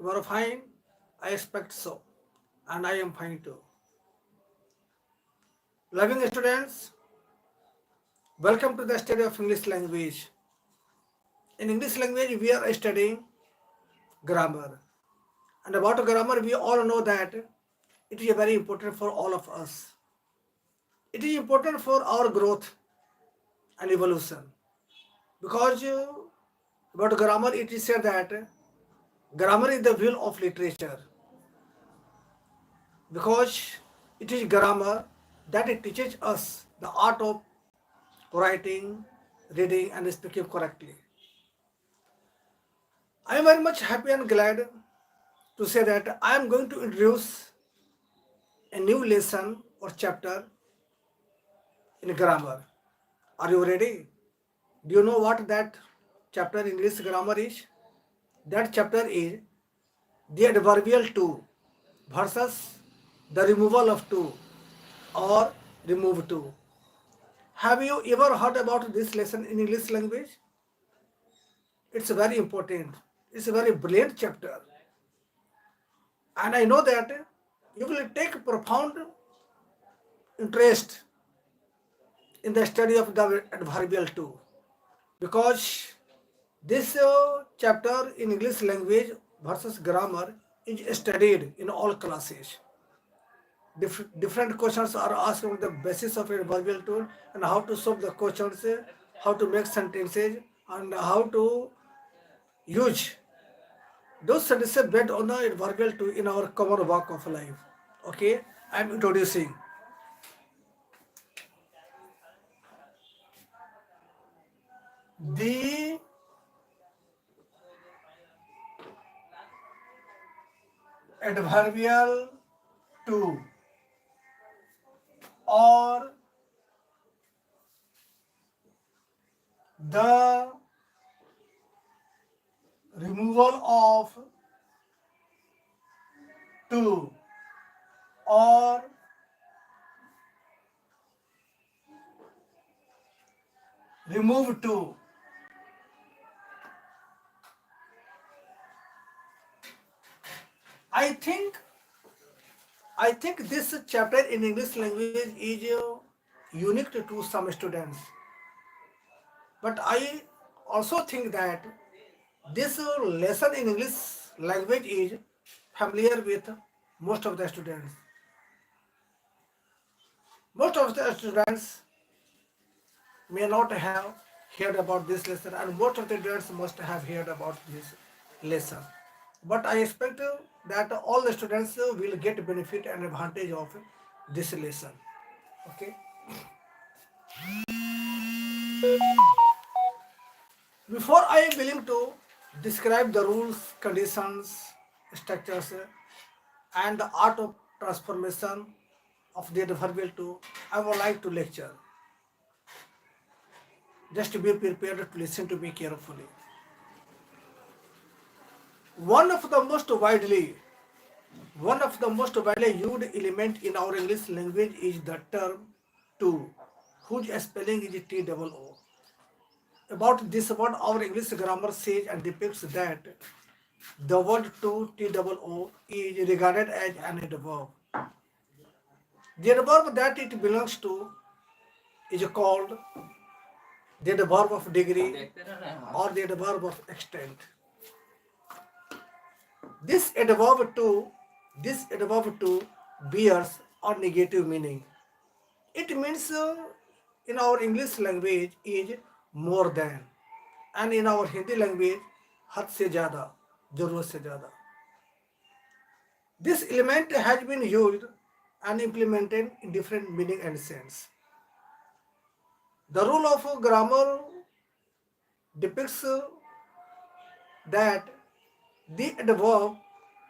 You are fine? I expect so. And I am fine too. Loving students, welcome to the study of English language. In English language, we are studying grammar. And about grammar, we all know that it is very important for all of us. It is important for our growth and evolution. Because about grammar, it is said that grammar is the wheel of literature. Because it is grammar that it teaches us the art of writing, reading, and speaking correctly. I am very much happy and glad to say that I am going to introduce a new lesson or chapter in grammar. Are you ready? Do you know what that chapter in English grammar is? That chapter is the adverbial to versus the removal of to or remove to. Have you ever heard about this lesson in English language? It's very important. It's a very brilliant chapter. And I know that you will take profound interest in the study of the adverbial too, because this chapter in English language versus grammar is studied in all classes. Different questions are asked on the basis of adverbial tool and how to solve the questions, how to make sentences, and how to use those sentences based on the adverbial tool in our common walk of life. Okay, I am introducing the adverbial to or the removal of to or remove to. I think I think this chapter in English language is unique to some students. But I also think that this lesson in English language is familiar with most of the students. Most of the students may not have heard about this lesson, and most of the students must have heard about this lesson. But I expect that all the students will get benefit and advantage of this lesson. Okay. Before I am willing to describe the rules, conditions, structures, and the art of transformation of the adverbial to, I would like to lecture. Just be prepared to listen to me carefully. One of the most widely One of the most widely used element in our English language is the term to, whose spelling is TOO. About this word, our English grammar says and depicts that the word to TOO is regarded as an adverb. The adverb that it belongs to is called the adverb of degree or the adverb of extent. This adverb to this adverb to bears a negative meaning. It means in our English language is more than, and in our Hindi language हद से ज़्यादा, ज़रूरत से ज़्यादा. This element has been used and implemented in different meaning and sense. The rule of grammar depicts that the adverb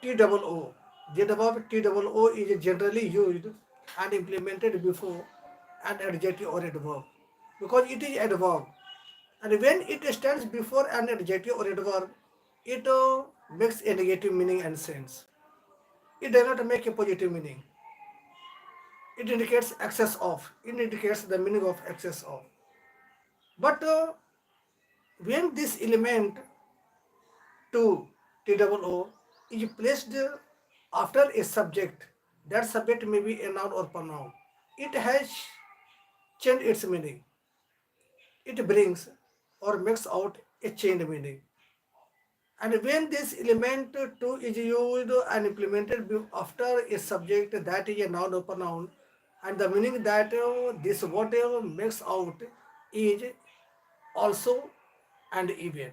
TOO, the adverb TOO is generally used and implemented before an adjective or adverb because it is adverb, and when it stands before an adjective or adverb, it makes a negative meaning and sense. It does not make a positive meaning. It indicates excess of. It indicates the meaning of excess of. But when this element to TOO is placed after a subject. That subject may be a noun or pronoun. It has changed its meaning. It brings or makes out a changed meaning. And when this element two is used and implemented after a subject that is a noun or pronoun, and the meaning that this whatever makes out is also and even.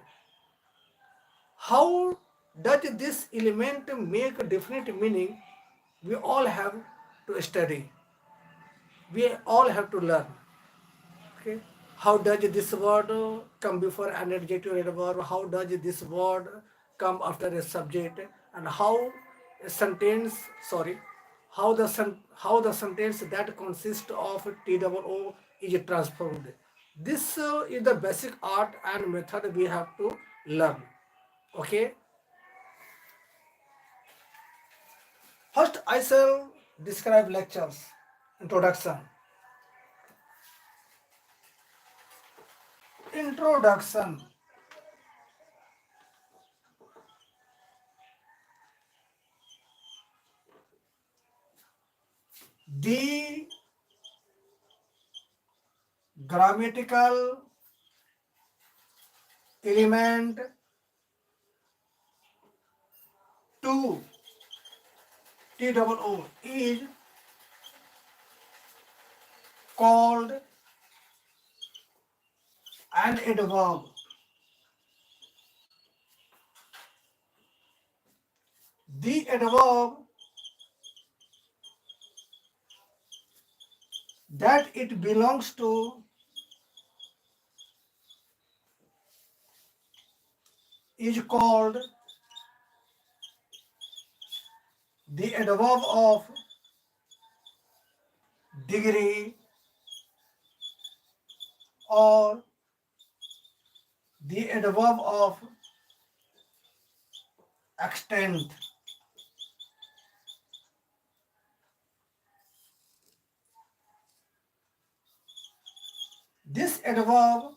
How does this element make a definite meaning? We all have to study. We all have to learn. Okay. How does this word come before an adjective or adverb? How does this word come after a subject? And how a sentence, sorry, how the sentence that consists of T double O is transformed. This is the basic art and method we have to learn. Okay. First, I shall describe lectures. Introduction. Introduction. The grammatical element to T double O is called an adverb. The adverb that it belongs to is called the adverb of degree or the adverb of extent. This adverb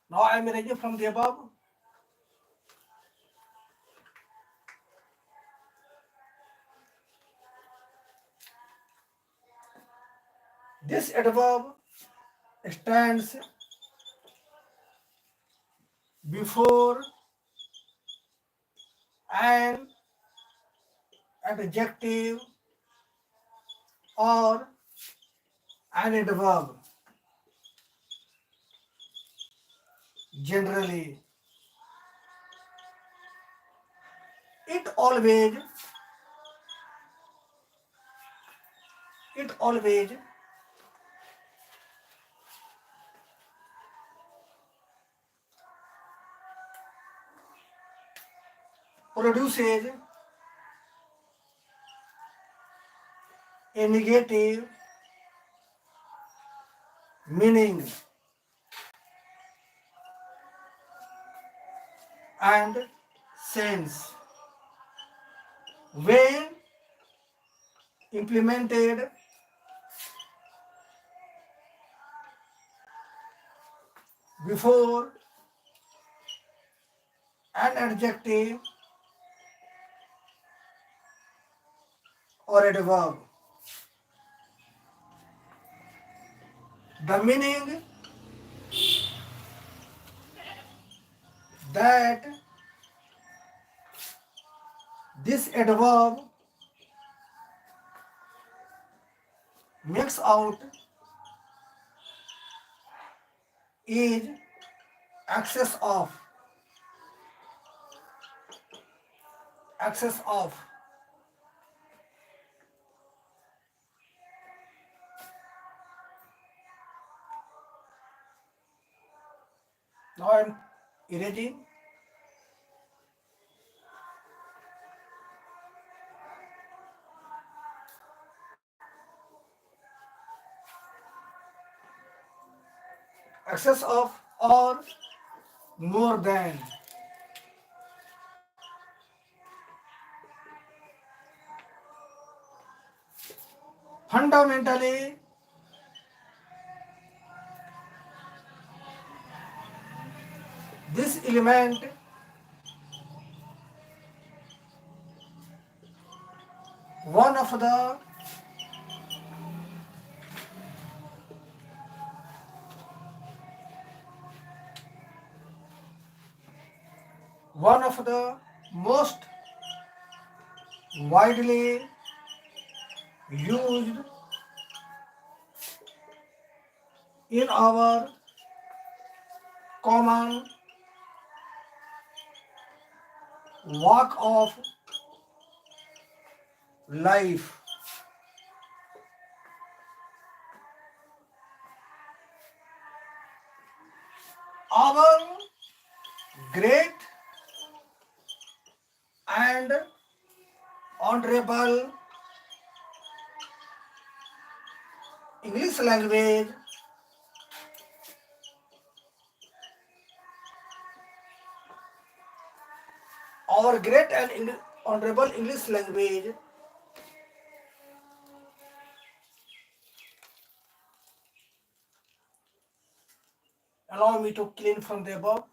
now I am erasing from the above. This adverb stands before an adjective or an adverb. Generally, it always it always produces a negative meaning and sense when implemented before an adjective or adverb. The meaning that this adverb makes out is excess of excess of. Now I'm erasing. Excess of or more than. Fundamentally, this element one of the one of the most widely used in our common walk of life. Our great and honorable English language our great and honorable English language allow me to clean from the above.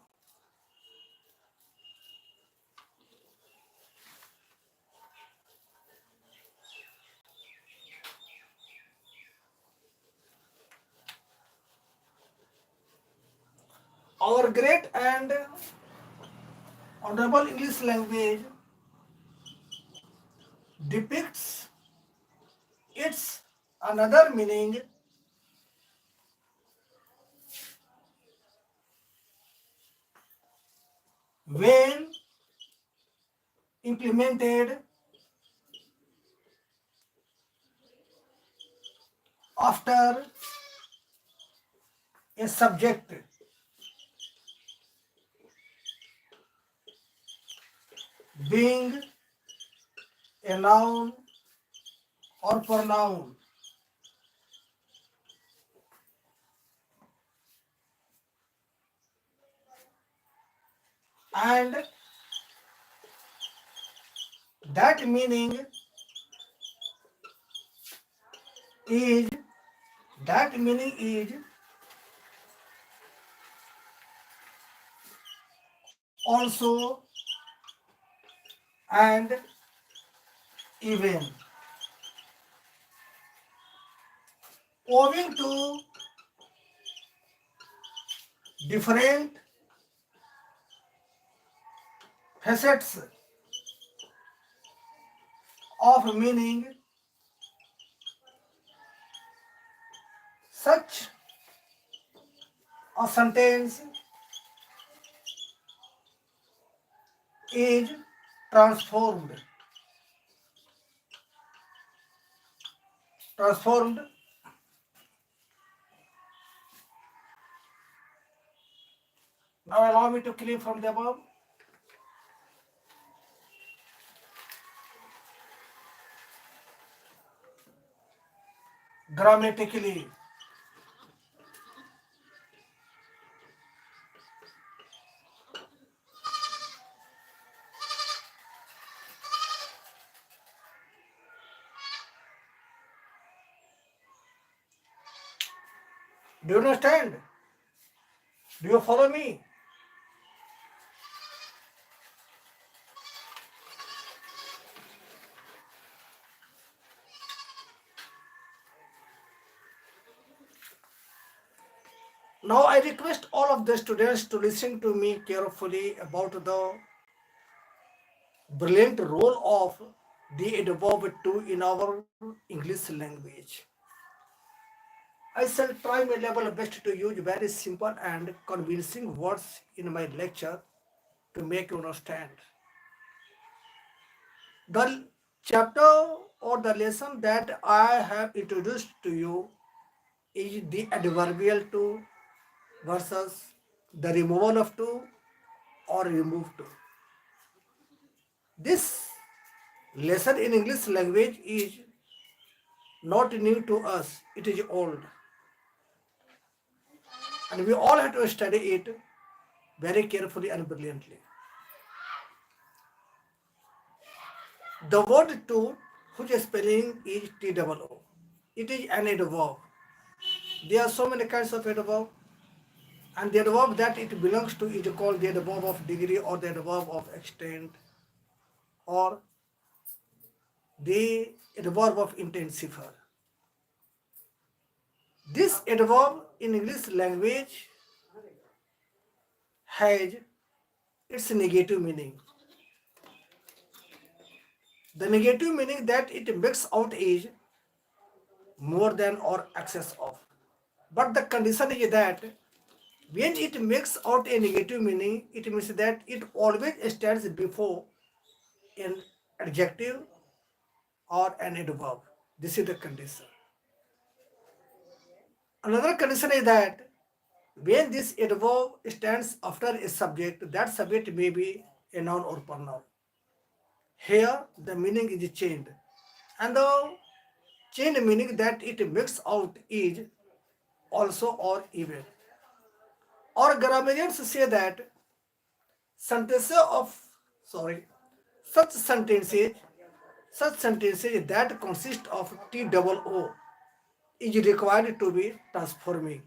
Our great and honorable English language depicts its another meaning when implemented after a subject being a noun or pronoun, and that meaning is that meaning is also and even owing to different facets of meaning. Such a sentence is transformed. Transformed. Now allow me to click from the above. Grammatically, do you understand? Do you follow me? Now I request all of the students to listen to me carefully about the brilliant role of the above two in our English language. I shall try my level best to use very simple and convincing words in my lecture to make you understand. The chapter or the lesson that I have introduced to you is the adverbial to versus the removal of to or remove to. This lesson in English language is not new to us, it is old. And we all have to study it very carefully and brilliantly. The word to, whose spelling is T-O-O. it is an adverb. There are so many kinds of adverb, and the adverb that it belongs to is called the adverb of degree or the adverb of extent or the adverb of intensifier. This adverb in English language has its negative meaning. The negative meaning that it makes out is more than or excess of. But the condition is that when it makes out a negative meaning, it means that it always stands before an adjective or an adverb. This is the condition. Another condition is that when this adverb stands after a subject, that subject may be a noun or pronoun. Here, the meaning is changed, and the change meaning that it makes out is also or even. Or grammarians say that sentences of sorry such sentences such sentences that consist of T double O is required to be transforming.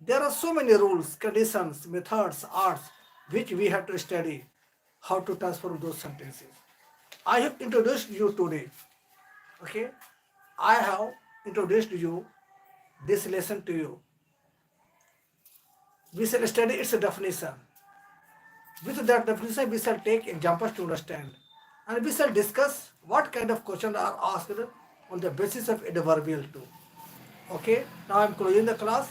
There are so many rules, conditions, methods, arts which we have to study how to transform those sentences. I have introduced you today. Okay, I have introduced you this lesson to you. We shall study its definition. With that definition, we shall take examples to understand. And we shall discuss what kind of questions are asked on the basis of adverbial too. Okay, now I am closing the class.